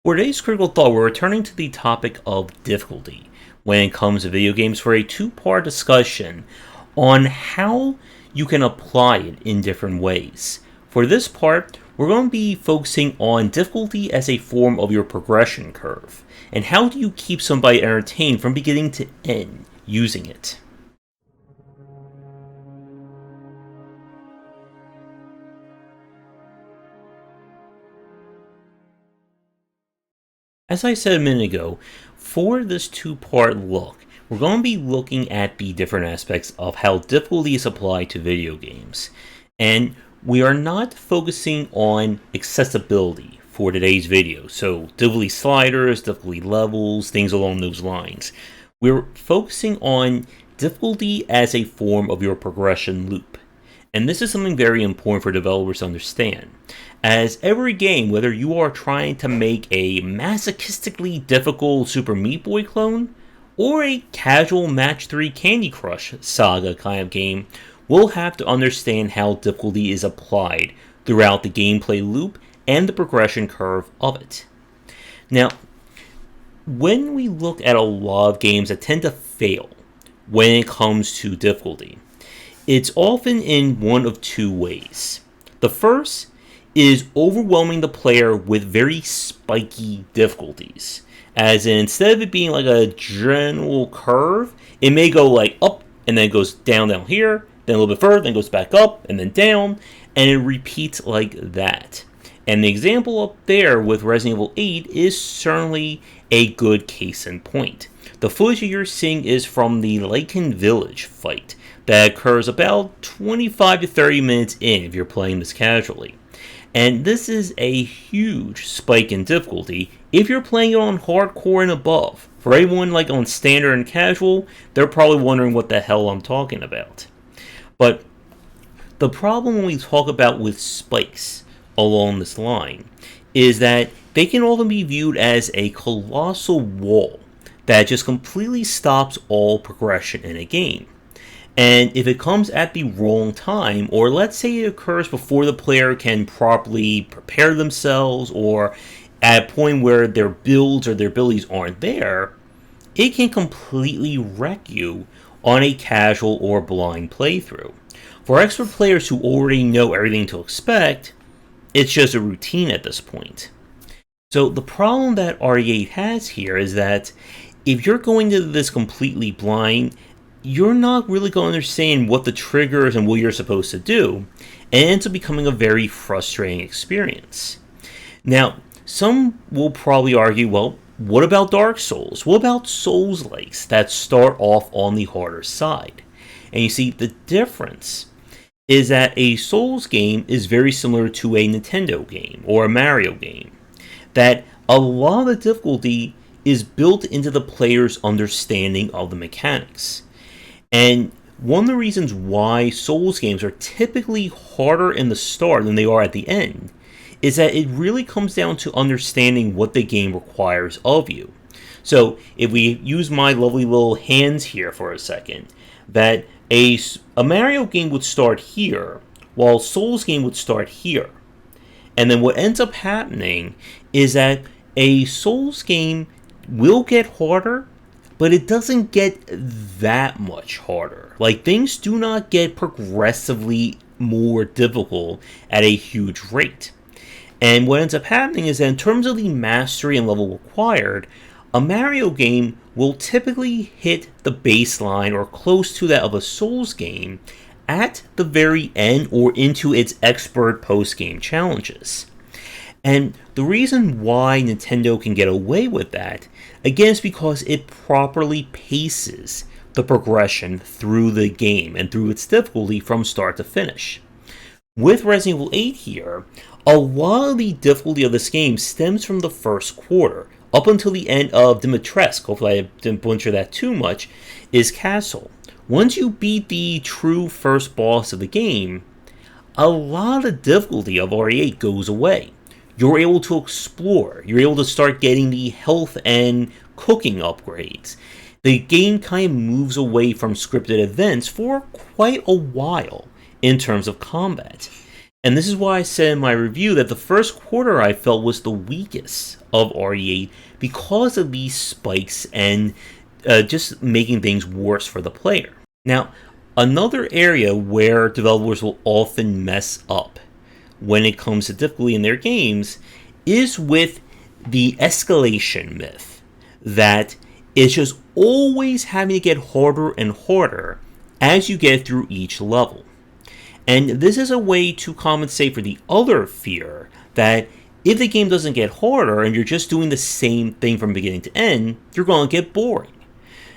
For today's critical thought, we're returning to the topic of difficulty when it comes to video games for a two-part discussion on how you can apply it in different ways. For this part, we're going to be focusing on difficulty as a form of your progression curve, and how do you keep somebody entertained from beginning to end using it. As I said a minute ago, for this two-part look, we're going to be looking at the different aspects of how difficulty is applied to video games. And we are not focusing on accessibility for today's video, so difficulty sliders, difficulty levels, things along those lines. We're focusing on difficulty as a form of your progression loop. And this is something very important for developers to understand, as every game, whether you are trying to make a masochistically difficult Super Meat Boy clone, or a casual Match 3 Candy Crush saga kind of game, will have to understand how difficulty is applied throughout the gameplay loop and the progression curve of it. Now, when we look at a lot of games that tend to fail when it comes to difficulty, it's often in one of two ways. The first is overwhelming the player with very spiky difficulties. As in, instead of it being like a general curve, it may go like up and then it goes down here, then a little bit further, then goes back up and then down, and it repeats like that. And the example up there with Resident Evil 8 is certainly a good case in point. The footage you're seeing is from the Lycan Village fight that occurs about 25 to 30 minutes in if you're playing this casually. And this is a huge spike in difficulty if you're playing it on hardcore and above. For anyone like on standard and casual, they're probably wondering what the hell I'm talking about. But the problem when we talk about with spikes along this line is that they can often be viewed as a colossal wall that just completely stops all progression in a game. And if it comes at the wrong time, or let's say it occurs before the player can properly prepare themselves, or at a point where their builds or their abilities aren't there, it can completely wreck you on a casual or blind playthrough. For expert players who already know everything to expect, it's just a routine at this point. So the problem that RE8 has here is that if you're going to this completely blind, you're not really going to understand what the triggers and what you're supposed to do, and it ends up becoming a very frustrating experience. Now, some will probably argue, well, what about Dark Souls? What about Souls-likes that start off on the harder side? And you see, the difference is that a Souls game is very similar to a Nintendo game or a Mario game, that a lot of the difficulty is built into the player's understanding of the mechanics. And one of the reasons why Souls games are typically harder in the start than they are at the end is that it really comes down to understanding what the game requires of you. So if we use my lovely little hands here for a second, that a Mario game would start here, while a Souls game would start here. And then what ends up happening is that a Souls game will get harder, but it doesn't get that much harder. Like, things do not get progressively more difficult at a huge rate. And what ends up happening is that in terms of the mastery and level required, a Mario game will typically hit the baseline or close to that of a Souls game at the very end or into its expert post-game challenges. And the reason why Nintendo can get away with that, again, is because it properly paces the progression through the game and through its difficulty from start to finish. With Resident Evil 8 here, a lot of the difficulty of this game stems from the first quarter, up until the end of Dimitrescu, hopefully I didn't butcher that too much, is Castle. Once you beat the true first boss of the game, a lot of the difficulty of RE8 goes away. You're able to explore, you're able to start getting the health and cooking upgrades. The game kind of moves away from scripted events for quite a while in terms of combat. And this is why I said in my review that the first quarter I felt was the weakest of RE8 because of these spikes and just making things worse for the player. Now, another area where developers will often mess up when it comes to difficulty in their games is with the escalation myth, that it's just always having to get harder and harder as you get through each level. And this is a way to compensate for the other fear that if the game doesn't get harder and you're just doing the same thing from beginning to end, you're going to get boring.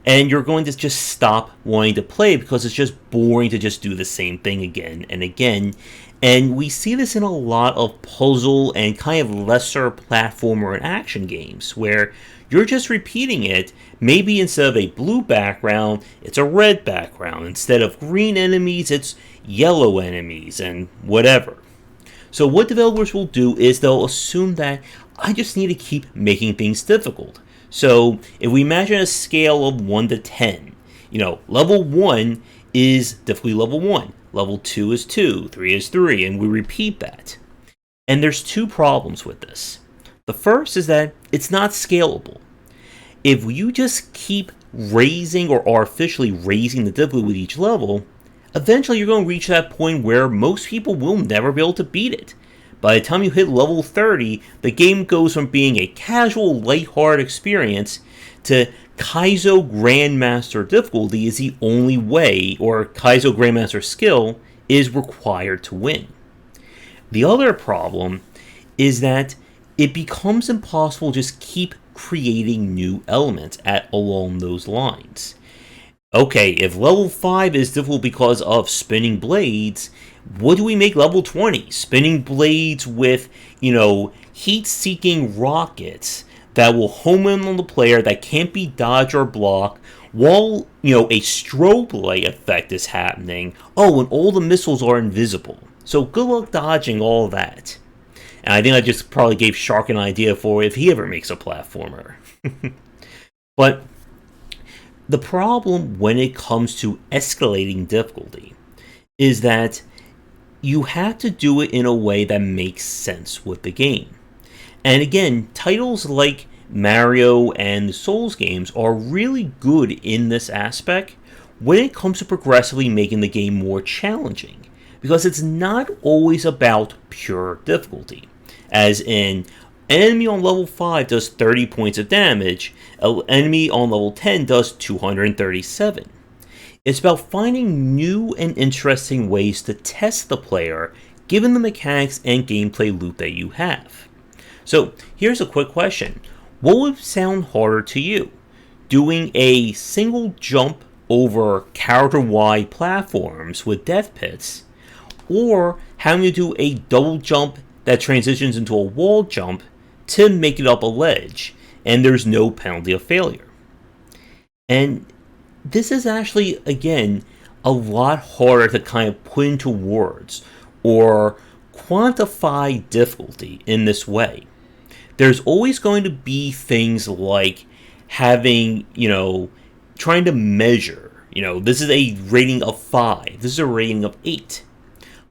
And you're going to just stop wanting to play because it's just boring to just do the same thing again and again. And we see this in a lot of puzzle and kind of lesser platformer and action games where you're just repeating it. Maybe instead of a blue background, it's a red background. Instead of green enemies, it's yellow enemies and whatever. So what developers will do is they'll assume that I just need to keep making things difficult. So if we imagine a scale of 1 to 10, level 1 is difficulty level 1, level 2 is 2, 3 is 3, and we repeat that. And there's two problems with this. The first is that it's not scalable. If you just keep raising or artificially raising the difficulty with each level, eventually you're going to reach that point where most people will never be able to beat it. By the time you hit level 30, the game goes from being a casual, lighthearted experience to Kaizo Grandmaster difficulty is the only way, or Kaizo Grandmaster skill is required to win. The other problem is that it becomes impossible to just keep creating new elements along those lines. Okay, if level 5 is difficult because of spinning blades, what do we make level 20? Spinning blades with, heat-seeking rockets that will home in on the player that can't be dodged or blocked while, a strobe light effect is happening. Oh, and all the missiles are invisible. So good luck dodging all that. And I think I just probably gave Shark an idea for if he ever makes a platformer. But the problem when it comes to escalating difficulty is that you have to do it in a way that makes sense with the game. And again, titles like Mario and the Souls games are really good in this aspect when it comes to progressively making the game more challenging, because it's not always about pure difficulty. As in, an enemy on level 5 does 30 points of damage, an enemy on level 10 does 237. It's about finding new and interesting ways to test the player given the mechanics and gameplay loop that you have. So here's a quick question. What would sound harder to you? Doing a single jump over character-wide platforms with death pits, or having to do a double jump that transitions into a wall jump to make it up a ledge, and there's no penalty of failure? And this is actually, again, a lot harder to kind of put into words or quantify difficulty in this way. There's always going to be things like having, trying to measure, this is a rating of 5, this is a rating of 8.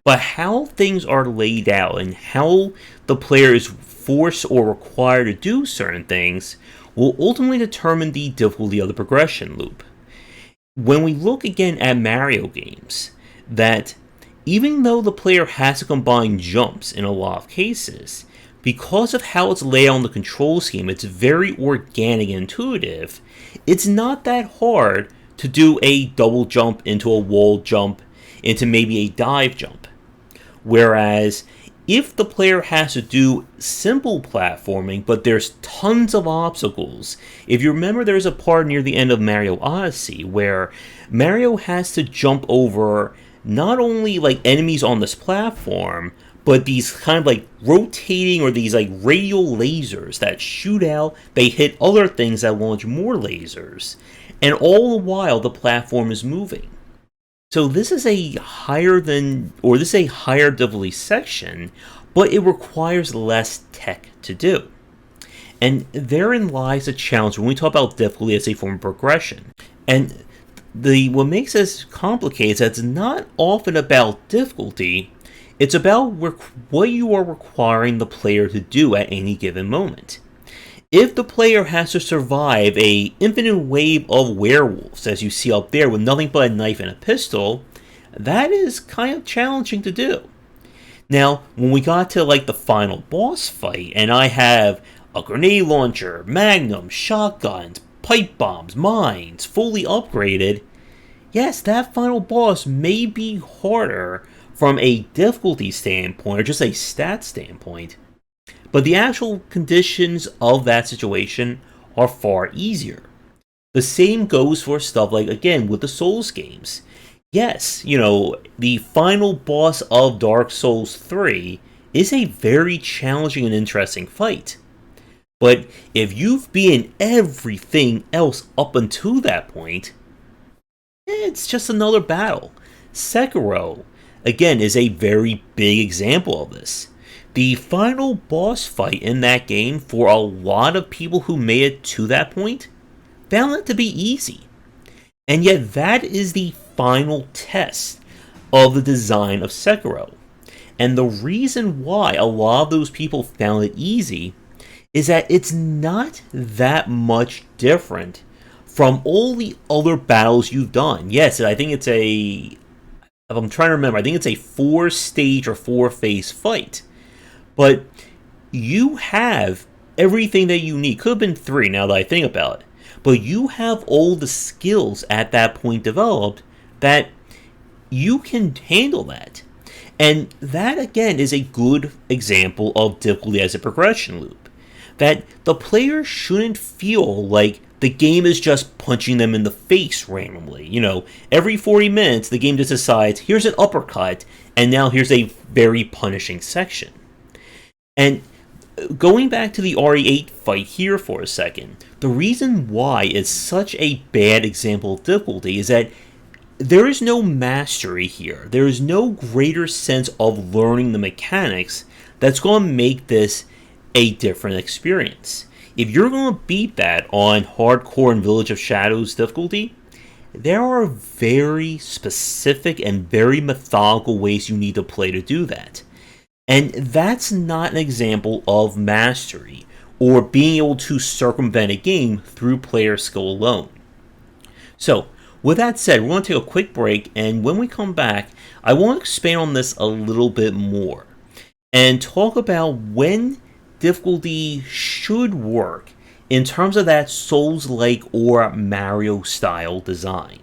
But how things are laid out and how the player is forced or required to do certain things will ultimately determine the difficulty of the progression loop. When we look again at Mario games, that even though the player has to combine jumps in a lot of cases, because of how it's laid out on the control scheme, it's very organic and intuitive, it's not that hard to do a double jump into a wall jump into maybe a dive jump. Whereas if the player has to do simple platforming, but there's tons of obstacles. If you remember, there's a part near the end of Mario Odyssey where Mario has to jump over not only enemies on this platform, but these kind of rotating or these radial lasers that shoot out, they hit other things that launch more lasers. And all the while the platform is moving. So this is a higher difficulty section, but it requires less tech to do. And therein lies a challenge when we talk about difficulty as a form of progression. And what makes this complicated is that it's not often about difficulty, It's about what you are requiring the player to do at any given moment. If the player has to survive a infinite wave of werewolves, as you see up there, with nothing but a knife and a pistol, that is kind of challenging to do. Now, when we got to like the final boss fight, and I have a grenade launcher, magnum, shotguns, pipe bombs, mines, fully upgraded, yes, that final boss may be harder from a difficulty standpoint or just a stat standpoint, but the actual conditions of that situation are far easier. The same goes for stuff like, again, with the Souls games. Yes, the final boss of Dark Souls 3 is a very challenging and interesting fight. But if you've beaten everything else up until that point, it's just another battle. Sekiro, again, is a very big example of this. The final boss fight in that game, for a lot of people who made it to that point, found it to be easy. And yet that is the final test of the design of Sekiro. And the reason why a lot of those people found it easy is that it's not that much different from all the other battles you've done. Yes, I think it's if I'm trying to remember, I think it's a 4-stage or 4-phase fight. But you have everything that you need. Could have been 3 now that I think about it. But you have all the skills at that point developed that you can handle that. And that, again, is a good example of difficulty as a progression loop. That the player shouldn't feel like the game is just punching them in the face randomly. Every 40 minutes, the game just decides, here's an uppercut, and now here's a very punishing section. And going back to the RE8 fight here for a second, the reason why it's such a bad example of difficulty is that there is no mastery here. There is no greater sense of learning the mechanics that's going to make this a different experience. If you're going to beat that on hardcore and Village of Shadows difficulty, there are very specific and very methodical ways you need to play to do that. And that's not an example of mastery or being able to circumvent a game through player skill alone. So, with that said, we're going to take a quick break, and when we come back, I want to expand on this a little bit more and talk about when difficulty should work in terms of that Souls-like or Mario-style design.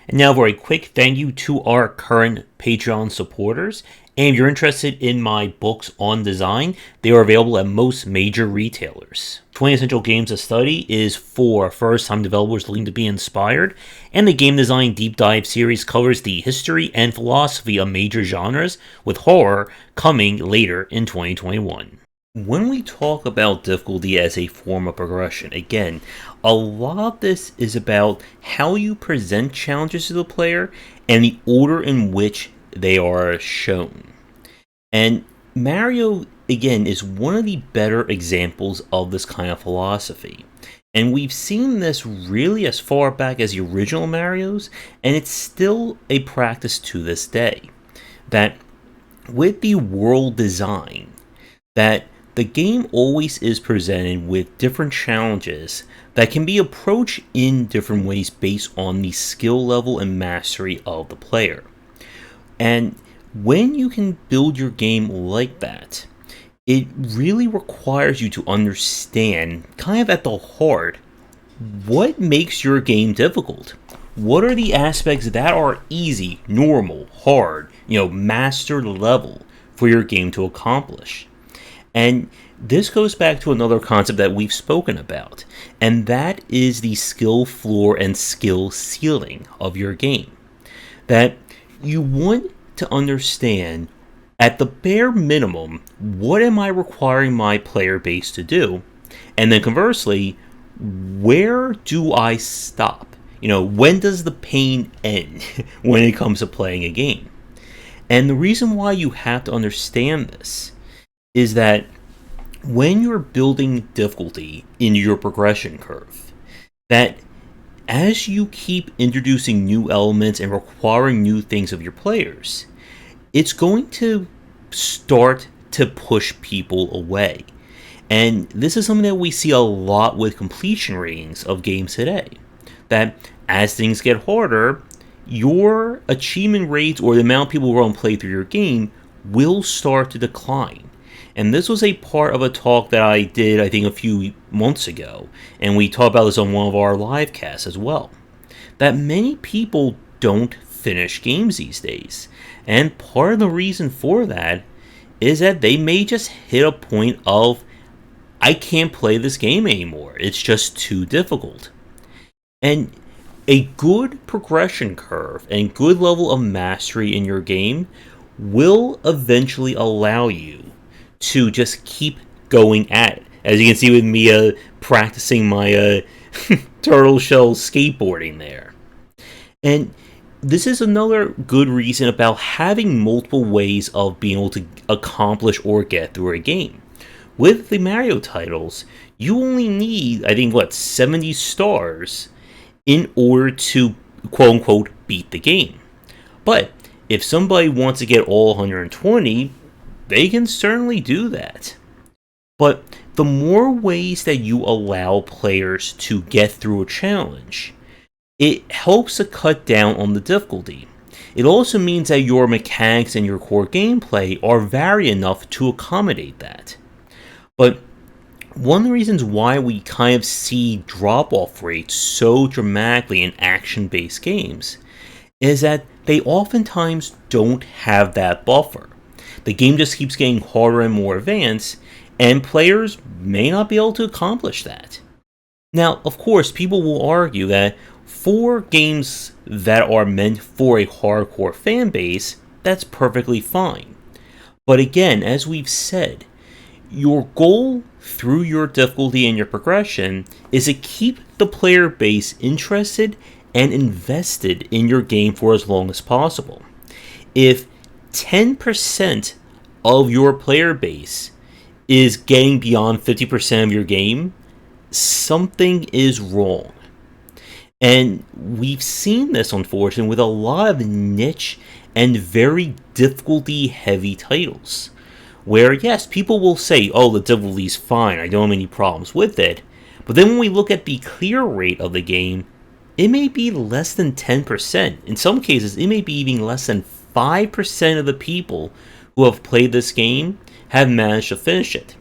And now for a quick thank you to our current Patreon supporters. And if you're interested in my books on design, they are available at most major retailers. 20 Essential Games to Study is for first-time developers looking to be inspired, and the Game Design Deep Dive series covers the history and philosophy of major genres, with horror coming later in 2021. When we talk about difficulty as a form of progression, again, a lot of this is about how you present challenges to the player and the order in which they are shown. And Mario, again, is one of the better examples of this kind of philosophy. And we've seen this really as far back as the original Marios, and it's still a practice to this day. That with the world design, that the game always is presented with different challenges that can be approached in different ways based on the skill level and mastery of the player. And when you can build your game like that, it really requires you to understand, kind of at the heart, what makes your game difficult. What are the aspects that are easy, normal, hard, mastered level for your game to accomplish? And this goes back to another concept that we've spoken about, and that is the skill floor and skill ceiling of your game. That you want to understand, at the bare minimum, what am I requiring my player base to do? And then conversely, where do I stop? When does the pain end when it comes to playing a game? And the reason why you have to understand this is that when you're building difficulty in your progression curve, that as you keep introducing new elements and requiring new things of your players, it's going to start to push people away. And this is something that we see a lot with completion ratings of games today. That as things get harder, your achievement rates or the amount of people who are going to play through your game will start to decline. And this was a part of a talk that I did, I think, a few months ago. And we talked about this on one of our live casts as well. That many people don't finish games these days. And part of the reason for that is that they may just hit a point of, I can't play this game anymore. It's just too difficult. And a good progression curve and good level of mastery in your game will eventually allow you to just keep going at it. As you can see with me practicing my turtle shell skateboarding there. And this is another good reason about having multiple ways of being able to accomplish or get through a game. With the Mario titles, you only need, I think, 70 stars in order to, quote-unquote, beat the game. But if somebody wants to get all 120, they can certainly do that. But the more ways that you allow players to get through a challenge, it helps to cut down on the difficulty. It also means that your mechanics and your core gameplay are varied enough to accommodate that. But one of the reasons why we kind of see drop-off rates so dramatically in action-based games is that they oftentimes don't have that buffer. The game just keeps getting harder and more advanced, and players may not be able to accomplish that. Now, of course, people will argue that for games that are meant for a hardcore fan base, that's perfectly fine. But again, as we've said, your goal through your difficulty and your progression is to keep the player base interested and invested in your game for as long as possible. If 10% of your player base is getting beyond 50% of your game, something is wrong. And we've seen this, unfortunately, with a lot of niche and very difficulty-heavy titles. Where, yes, people will say, oh, the difficulty's fine, I don't have any problems with it. But then when we look at the clear rate of the game, it may be less than 10%. In some cases, it may be even less than 5% of the people who have played this game have managed to finish it.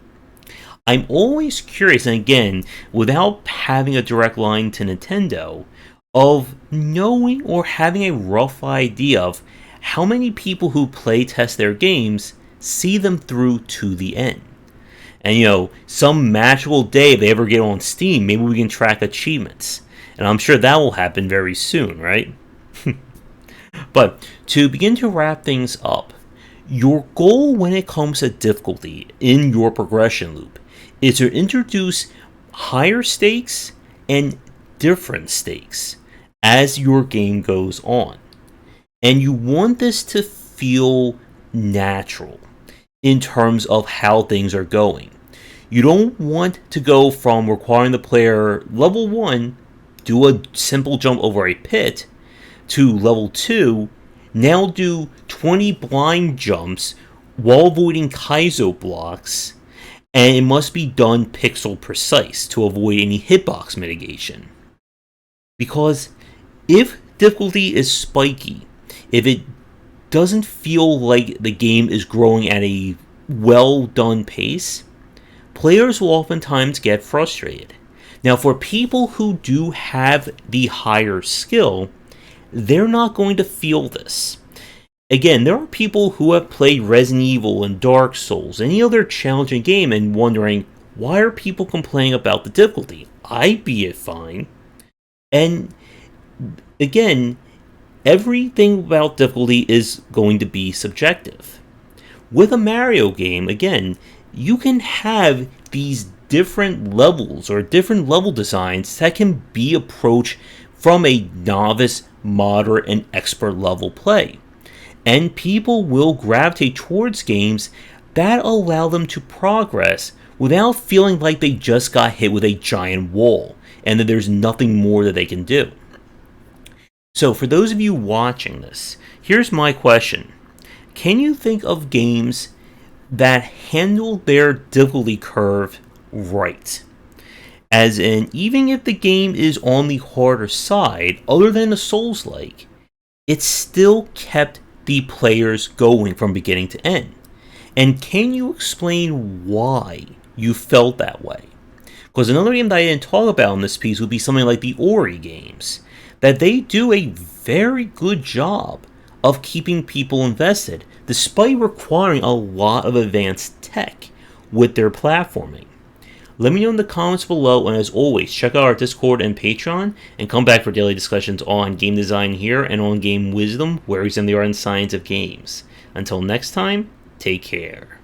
I'm always curious, and again, without having a direct line to Nintendo, of knowing or having a rough idea of how many people who play test their games see them through to the end. And some magical day if they ever get on Steam, maybe we can track achievements. And I'm sure that will happen very soon, right? But to begin to wrap things up, your goal when it comes to difficulty in your progression loop is to introduce higher stakes and different stakes as your game goes on. And you want this to feel natural in terms of how things are going. You don't want to go from requiring the player level 1 do a simple jump over a pit to level 2 now do 20 blind jumps while avoiding Kaizo blocks, and it must be done pixel precise to avoid any hitbox mitigation. Because if difficulty is spiky, if it doesn't feel like the game is growing at a well done pace, players will oftentimes get frustrated. Now, for people who do have the higher skill, they're not going to feel this. Again, there are people who have played Resident Evil and Dark Souls, any other challenging game, and wondering, why are people complaining about the difficulty? I beat it fine. And again, everything about difficulty is going to be subjective. With a Mario game, again, you can have these different levels or different level designs that can be approached from a novice, moderate, and expert level play. And people will gravitate towards games that allow them to progress without feeling like they just got hit with a giant wall and that there's nothing more that they can do. So for those of you watching this, here's my question. Can you think of games that handle their difficulty curve right? As in, even if the game is on the harder side, other than a Souls-like, it still kept the players going from beginning to end. And can you explain why you felt that way? Because another game that I didn't talk about in this piece would be something like the Ori games, that they do a very good job of keeping people invested, despite requiring a lot of advanced tech with their platforming. Let me know in the comments below, and as always, check out our Discord and Patreon, and come back for daily discussions on game design here and on game wisdom, where we examine the art and science of games. Until next time, take care.